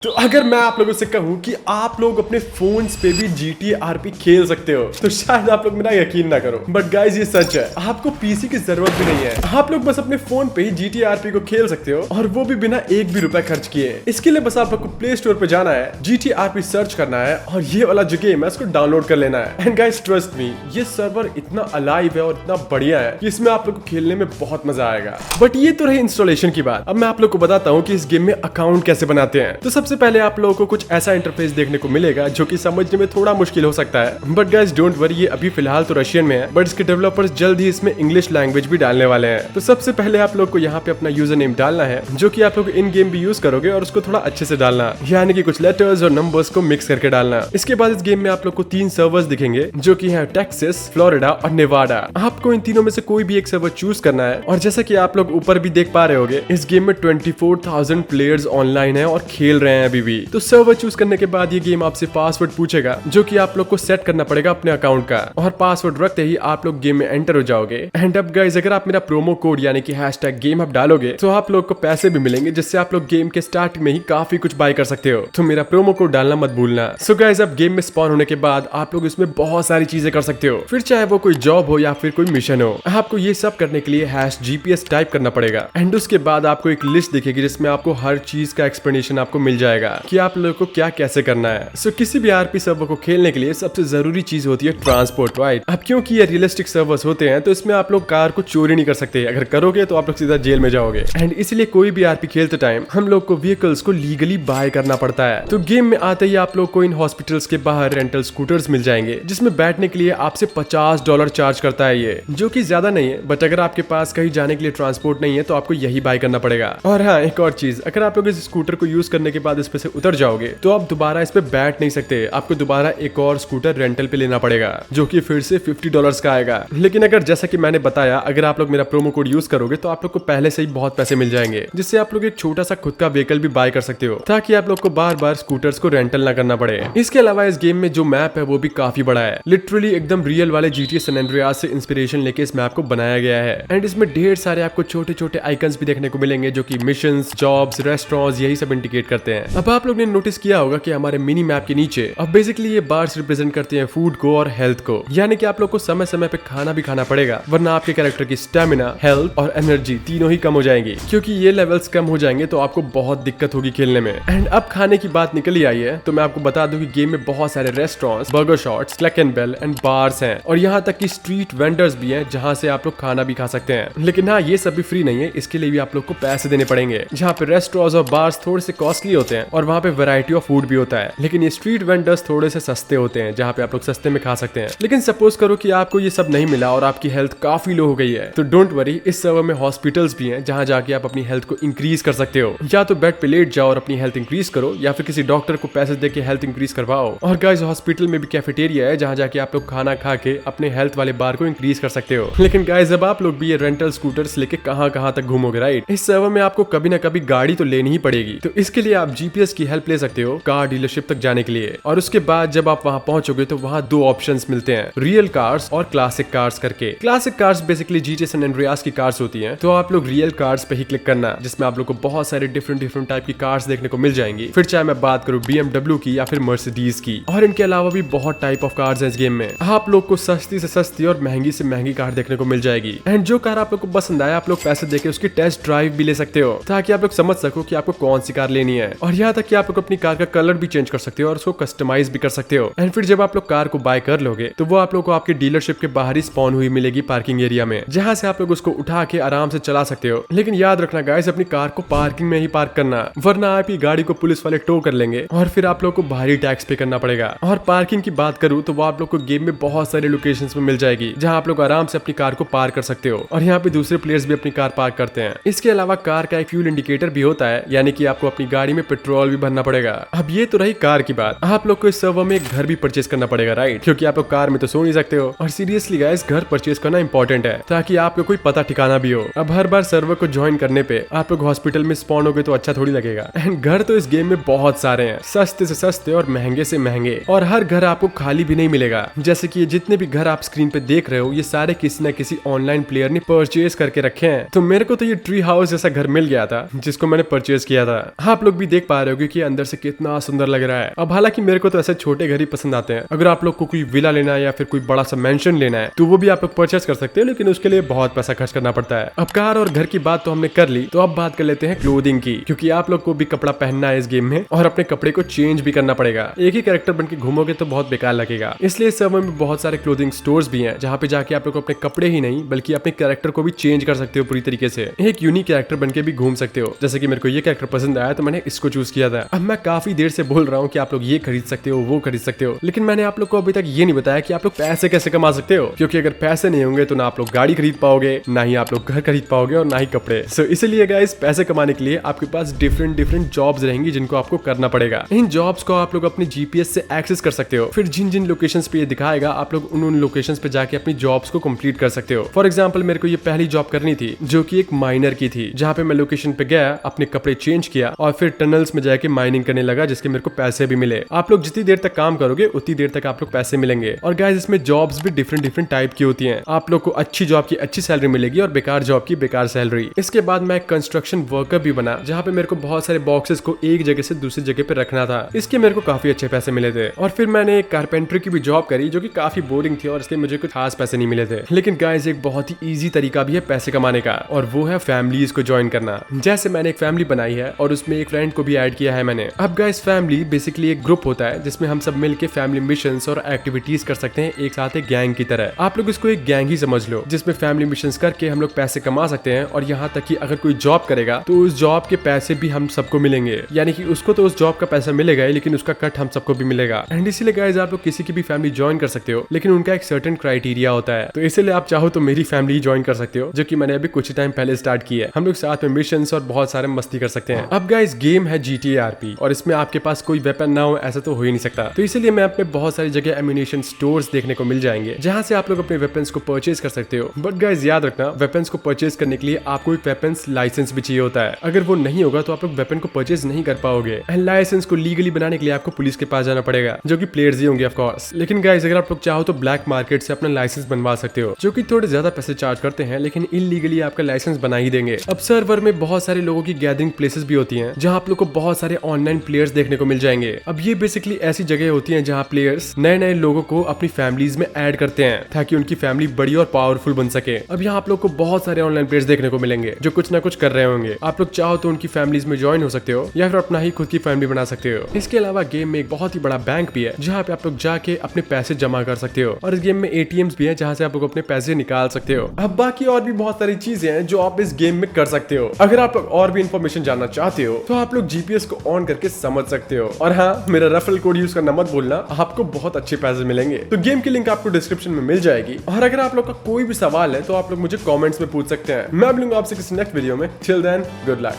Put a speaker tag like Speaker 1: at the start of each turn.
Speaker 1: तो अगर मैं आप लोगों से कहूं कि आप लोग अपने फोन्स पे भी GTA RP खेल सकते हो तो शायद आप लोग मेरा यकीन ना करो, बट गाइज ये सच है। आपको पीसी की जरूरत भी नहीं है, आप लोग बस अपने फोन पे ही GTA RP को खेल सकते हो और वो भी बिना एक भी रुपए खर्च किए। इसके लिए बस आप लोग को प्ले स्टोर पे जाना है, GTA RP सर्च करना है और ये वाला जो गेम है उसको डाउनलोड कर लेना है। एंड गाइज ट्रस्ट मी, ये सर्वर इतना अलाइव है और इतना बढ़िया है कि इसमें आप लोग को खेलने में बहुत मजा आएगा। बट ये तो रही इंस्टॉलेशन की बात। अब मैं आप लोग को बताता हूँ कि इस गेम में अकाउंट कैसे बनाते हैं। तो सबसे पहले आप लोगों को कुछ ऐसा इंटरफेस देखने को मिलेगा जो कि समझने में थोड़ा मुश्किल हो सकता है, बट गाइस डोंट वरी, ये अभी फिलहाल तो रशियन में है, बट इसके डेवलपर्स जल्द ही इसमें इंग्लिश लैंग्वेज भी डालने वाले हैं। तो सबसे पहले आप लोग को यहाँ पे अपना यूजर नेम डालना है जो कि आप लोग इन गेम भी यूज करोगे और उसको थोड़ा अच्छे से डालना, यानी कि कुछ लेटर्स और नंबर्स को मिक्स करके डालना। इसके बाद इस गेम में आप लोग को 3 सर्वर्स दिखेंगे जो कि है टेक्सास, फ्लोरिडा और नेवाडा। आपको इन तीनों में से कोई भी एक सर्वर चूज करना है और जैसा कि आप लोग ऊपर भी देख पा रहे होगे, इस गेम में 24,000 प्लेयर्स ऑनलाइन है और खेल रहे हैं अभी भी। तो सर्वर चूज करने के बाद ये गेम आपसे पासवर्ड पूछेगा जो कि आप लोग को सेट करना पड़ेगा अपने अकाउंट का, और पासवर्ड रखते ही आप लोग गेम में एंटर हो जाओगे। एंड अब गाइस अगर आप मेरा प्रोमो कोड यानी कि #GameHub डालोगे तो आप लोग को पैसे भी मिलेंगे, जिससे आप लोग गेम के स्टार्ट में ही काफी कुछ बाय कर सकते हो। तो मेरा प्रोमो कोड डालना मत भूलना। सो गाइस अब गेम में स्पॉन होने के बाद आप लोग इसमें बहुत सारी चीजें कर सकते हो, फिर चाहे वो कोई जॉब हो या फिर कोई मिशन हो। आपको ये सब करने के लिए #GPS टाइप करना पड़ेगा एंड उसके बाद आपको एक लिस्ट दिखेगी जिसमें आपको हर चीज का एक्सप्लेनेशन आपको मिल जाएगा कि आप लोग को क्या कैसे करना है। सो किसी भी आरपी सर्वर को खेलने के लिए सबसे जरूरी चीज होती है ट्रांसपोर्ट, राइट। अब क्योंकि ये रियलिस्टिक सर्वर्स होते हैं तो इसमें आप लोग कार को चोरी नहीं कर सकते, अगर करोगे तो आप लोग सीधा जेल में जाओगे। एंड इसलिए कोई भी आरपी खेलते टाइम हम लोग को व्हीकल्स को लीगली बाय करना पड़ता है। तो गेम में आते ही आप लोग को इन हॉस्पिटल्स के बाहर रेंटल स्कूटर्स मिल जाएंगे जिसमें बैठने के लिए आपसे $50 चार्ज करता है ये, जो कि ज्यादा नहीं है, बट अगर आपके पास कहीं जाने के लिए ट्रांसपोर्ट नहीं है तो आपको यही बाय करना पड़ेगा। और हाँ, एक और चीज, अगर आप लोग इस स्कूटर को यूज करने के बाद इस पे से उतर जाओगे तो आप दोबारा इस पे बैठ नहीं सकते, आपको दोबारा एक और स्कूटर रेंटल पे लेना पड़ेगा जो कि फिर से $50 का आएगा। लेकिन अगर जैसा कि मैंने बताया, अगर आप लोग मेरा प्रोमो कोड यूज करोगे तो आप लोग को पहले से ही बहुत पैसे मिल जाएंगे, जिससे आप लोग एक छोटा सा खुद का व्हीकल भी बाय कर सकते हो ताकि आप लोग को बार बार स्कूटर्स को रेंटल ना करना पड़े। इसके अलावा इस गेम में जो मैप है वो भी काफी बड़ा है, लिटरली एकदम रियल वाले GTA सैन एंड्रियास से इंस्पिरेशन लेके इस मैप को बनाया गया है। एंड इसमें ढेर सारे आपको छोटे छोटे आइकन्स भी देखने को मिलेंगे जो कि मिशंस, जॉब्स, रेस्टोरेंट्स यही सब इंडिकेट करते हैं। अब आप लोग ने नोटिस किया होगा कि हमारे मिनी मैप के नीचे अब बेसिकली ये बार्स रिप्रेजेंट करते हैं फूड को और हेल्थ को, यानी कि आप लोग को समय समय पे खाना भी खाना पड़ेगा, वरना आपके कैरेक्टर की स्टेमिना, हेल्थ और एनर्जी तीनों ही कम हो जाएंगी, क्योंकि ये लेवल्स कम हो जाएंगे तो आपको बहुत दिक्कत होगी खेलने में। एंड अब खाने की बात निकल ही आई है तो मैं आपको बता दूं कि गेम में बहुत सारे restaurants, Burger Shots, Cluck and Bell and bars हैं, और यहाँ तक कि स्ट्रीट वेंडर्स भी हैं जहाँ से आप लोग खाना भी खा सकते हैं। लेकिन हाँ, ये सब भी फ्री नहीं है, इसके लिए भी आप लोग को पैसे देने पड़ेंगे। जहाँ पे रेस्टोरेंट्स और बार्स थोड़े से कॉस्टली होते हैं और वहाँ पे वैरायटी ऑफ फूड भी होता है, लेकिन ये स्ट्रीट वेंडर्स थोड़े से सस्ते होते हैं जहाँ पे आप लोग सस्ते में खा सकते हैं। लेकिन सपोज करो कि आपको ये सब नहीं मिला और आपकी हेल्थ काफी लो हो गई है, तो डोंट वरी, इस सर्वर में हॉस्पिटल्स भी हैं जहाँ जाके आप अपनी हेल्थ को इंक्रीज कर सकते हो। या तो बेड पे लेट जाओ और अपनी हेल्थ इंक्रीज करो, या फिर किसी डॉक्टर को पैसे दे के हेल्थ इंक्रीज करवाओ। और गाइस हॉस्पिटल में भी कैफेटेरिया है जहाँ जाके आप लोग खाना खा के अपने हेल्थ वाले बार को इंक्रीज कर सकते हो। लेकिन गाइस अब आप लोग भी ये रेंटल स्कूटर्स लेके कहाँ तक घूमोगे, राइट। इस सर्वर में आपको कभी ना कभी गाड़ी तो लेनी ही पड़ेगी, तो इसके लिए आप GPS की हेल्प ले सकते हो कार डीलरशिप तक जाने के लिए। और उसके बाद जब आप वहां पहुंचोगे तो वहां 2 ऑप्शंस मिलते हैं, रियल कार्स और क्लासिक कार्स करके। Classic cars basically GTA San Andreas की कार्स होती हैं, तो आप लोग रियल कार्स पे ही क्लिक करना, जिसमें आप लोग को बहुत सारे डिफरेंट टाइप की कार्स देखने को मिल जाएंगी। फिर चाहे मैं बात करूं BMW की या फिर मर्सिडीज की, और इनके अलावा भी बहुत टाइप ऑफ कार्स हैं इस गेम में। आप लोग को सस्ती से सस्ती और महंगी से महंगी कार देखने को मिल जाएगी। एंड जो कार आप लोग को पसंद आए, आप लोग पैसे देके उसकी टेस्ट ड्राइव भी ले सकते हो, ताकि आप लोग समझ सको कि आपको कौन सी कार लेनी है। और यहाँ तक कि आप लोग अपनी कार का कलर भी चेंज कर सकते हो और उसको कस्टमाइज भी कर सकते हो। एंड फिर जब आप लोग कार को बाय कर लोगे तो वो आप लोग को आपके डीलरशिप के बाहर ही स्पॉन हुई मिलेगी पार्किंग एरिया में, जहाँ से आप लोग उसको उठा के आराम से चला सकते हो। लेकिन याद रखना गाइस, अपनी कार को पार्किंग में ही पार्क करना, वरना आपकी गाड़ी को पुलिस वाले टो कर लेंगे और फिर आप लोग को भारी टैक्स पे करना पड़ेगा। और पार्किंग की बात करूँ तो वो आप लोग को गेम में बहुत सारे लोकेशंस में मिल जाएगी जहाँ आप लोग आराम से अपनी कार को पार्क कर सकते हो, और यहाँ पे दूसरे प्लेयर्स भी अपनी कार पार्क करते हैं। इसके अलावा कार का एक फ्यूल इंडिकेटर भी होता है, यानी कि आपको अपनी गाड़ी में पेट्रोल भी भरना पड़ेगा। अब ये तो रही कार की बात। आप लोग को इस सर्वर में एक घर भी परचेज करना पड़ेगा, राइट, क्योंकि आप लोग कार में तो सो नहीं सकते हो। और सीरियसली गाइस, घर परचेज करना इंपॉर्टेंट है ताकि आपको कोई पता ठिकाना भी हो। अब हर बार सर्वर को ज्वाइन करने पे आप लोग हॉस्पिटल में स्पॉन हो गए तो अच्छा थोड़ी लगेगा। एंड घर तो इस गेम में बहुत सारे हैं, सस्ते से सस्ते और महंगे से महंगे, और हर घर आपको खाली भी नहीं मिलेगा। जैसे कि जितने भी घर आप स्क्रीन पे देख रहे हो, ये सारे किसी न किसी ऑनलाइन प्लेयर ने परचेज करके रखे हैं। तो मेरे को तो ये ट्री हाउस जैसा घर मिल गया था जिसको मैंने परचेज किया था। आप लोग भी देख पा रहे हो कि अंदर से कितना सुंदर लग रहा है। अब हालांकि मेरे को तो ऐसे छोटे घर ही पसंद आते हैं। अगर आप लोग को कोई विला लेना है या फिर कोई बड़ा सा मेंशन लेना है तो वो भी आप लोग परचेस कर सकते हो, लेकिन उसके लिए बहुत पैसा खर्च करना पड़ता है। अब कार और घर की बात तो हमने कर ली, तो अब बात कर लेते हैं क्लोथिंग की, क्योंकि आप लोग को भी कपड़ा पहनना है इस गेम में और अपने कपड़े को चेंज भी करना पड़ेगा। एक ही कैरेक्टर बन के घूमोगे तो बहुत बेकार लगेगा, इसलिए इस सर्वर में बहुत सारे क्लोथिंग स्टोर्स भी हैं जहाँ पे जाके आप लोग अपने कपड़े ही नहीं बल्कि अपने कैरेक्टर को भी चेंज कर सकते हो पूरी तरीके से। एक यूनिक कैरेक्टर बन के भी घूम सकते हो। जैसे कि मेरे को ये कैरेक्टर पसंद आया तो मैंने इसको चूज किया था। अब मैं काफी देर से बोल रहा हूँ कि आप लोग ये खरीद सकते हो, वो खरीद सकते हो, लेकिन मैंने आप लोग को अभी तक ये नहीं बताया कि आप लोग पैसे कैसे कमा सकते हो, क्योंकि अगर पैसे नहीं होंगे तो ना आप लोग गाड़ी खरीद पाओगे, ना ही आप लोग घर खरीद पाओगे और ना ही कपड़े। सो इसलिए गाइस पैसे कमाने के लिए आपके पास डिफरेंट जॉब्स रहेंगी जिनको आपको करना पड़ेगा। इन जॉब्स को आप लोग अपने जीपीएस से एक्सेस कर सकते हो। फिर जिन जिन लोकेशंस पे ये दिखाएगा आप लोग उन लोकेशंस पे जाके अपनी जॉब्स को कंप्लीट कर सकते हो। फॉर एग्जांपल मेरे को ये पहली जॉब करनी थी जो कि एक माइनर की थी, जहाँ पे मैं लोकेशन पे गया, अपने कपड़े चेंज किया और फिर टनल्स में जाके माइनिंग करने लगा, जिसके मेरे को पैसे भी मिले। आप लोग जितनी देर तक काम करोगे उतनी देर तक आप लोग पैसे मिलेंगे। और गाइस इसमें जॉब्स भी डिफरेंट टाइप की होती हैं। आप लोग को अच्छी जॉब की अच्छी सैलरी मिलेगी और बेकार जॉब की बेकार सैलरी। इसके बाद मैं कंस्ट्रक्शन वर्कर भी बना, जहाँ पे मेरे को बहुत सारे बॉक्सेस को एक जगह से दूसरी जगह पे रखना था। इसके मेरे को काफी अच्छे पैसे मिले थे। और फिर मैंने एक कारपेंटर की भी जॉब करी जो कि काफी बोरिंग थी और इसके मुझे कुछ खास पैसे नहीं मिले थे। लेकिन गाइस एक बहुत ही इजी तरीका भी है पैसे कमाने का, और वो है फैमिलीज को ज्वाइन करना। जैसे मैंने एक फैमिली बनाई है और उसमें एक फ्रेंड को भी ऐड किया है मैंने। अब गाइस फैमिली बेसिकली एक ग्रुप होता है जिसमें हम सब मिलके फैमिली मिशंस और एक्टिविटीज कर सकते हैं एक साथ, एक गैंग की तरह। आप लोग इसको एक गैंग ही समझ लो, जिसमें फैमिली मिशंस करके हम लोग पैसे कमा सकते हैं। और यहाँ तक कि अगर कोई जॉब करेगा तो उस जॉब के पैसे भी हम सबको मिलेंगे, यानी कि उसको तो उस जॉब का पैसा मिलेगा ही, लेकिन उसका कट हम सबको भी मिलेगा। एंड इसीलिए गाइस आप लोग किसी की भी फैमिली ज्वाइन कर सकते हो, लेकिन उनका एक सर्टेन क्राइटेरिया होता है। तो इसलिए आप चाहो तो मेरी फैमिली ही ज्वाइन कर सकते हो, जो कि मैंने अभी कुछ टाइम पहले स्टार्ट की है। हम लोग साथ में मिशंस और बहुत सारे मस्ती कर सकते हैं। अब गाइस गेम है GTA RP और इसमें आपके पास कोई वेपन ना हो ऐसा तो हो ही नहीं सकता। तो इसलिए मैं अपने बहुत सारी जगह एम्यूनेशन स्टोर्स देखने को मिल जाएंगे जहां से आप लोग अपने वेपन्स को परचेज कर सकते हो। बट गाइस याद रखना, वेपन्स को परचेज करने के लिए आपको एक वेपन्स लाइसेंस भी चाहिए होता है। अगर वो नहीं होगा तो आप लोग वेपन को परचेज नहीं कर पाओगे। एंड लाइसेंस को लीगली बनाने के लिए आपको पुलिस के पास जाना पड़ेगा, जो कि प्लेयर्स ही होंगे ऑफ कोर्स। लेकिन गाइस अगर आप लोग चाहो तो ब्लैक मार्केट से अपना लाइसेंस बनवा सकते हो, जो कि थोड़े ज्यादा पैसे चार्ज करते हैं, लेकिन इलीगली आपका लाइसेंस बना ही देंगे। अब सर्वर में बहुत सारे लोगों की गैदरिंग प्लेसेस भी होती हैं, जहां आप लोग को बहुत सारे ऑनलाइन प्लेयर्स देखने को मिल जाएंगे। अब ये बेसिकली ऐसी जगह होती हैं जहां प्लेयर्स नए लोगों को अपनी फैमिलीज में ऐड करते हैं ताकि उनकी फैमिली बड़ी और पावरफुल बन सके। अब यहाँ आप लोग को बहुत सारे ऑनलाइन प्लेयर्स देखने को मिलेंगे जो कुछ ना कुछ कर रहे होंगे। आप लोग चाहो तो उनकी फैमिलीज में ज्वाइन हो सकते हो या फिर अपना ही खुद की फैमिली बना सकते हो। इसके अलावा गेम में एक बहुत ही बड़ा बैंक भी है जहाँ पे आप लोग जाके अपने पैसे जमा कर सकते हो, और इस गेम में ATMs भी है जहाँ से आप लोग अपने पैसे निकाल सकते हो। अब बाकी और भी बहुत सारी चीजें हैं जो आप इस गेम में कर सकते हो। अगर आप लोग और भी इन्फॉर्मेशन जानना चाहते हो तो आप लोग GPS को ऑन करके समझ सकते हो। और हाँ, मेरा रेफरल कोड यूज करना मत भूलना, आपको बहुत अच्छे पैसे मिलेंगे। तो गेम की लिंक आपको डिस्क्रिप्शन में मिल जाएगी। और अगर आप लोग का कोई भी सवाल है तो आप लोग मुझे कमेंट्स में पूछ सकते हैं। मैं मिलूंगा आपसे किसी नेक्स्ट वीडियो में। Till then, good luck.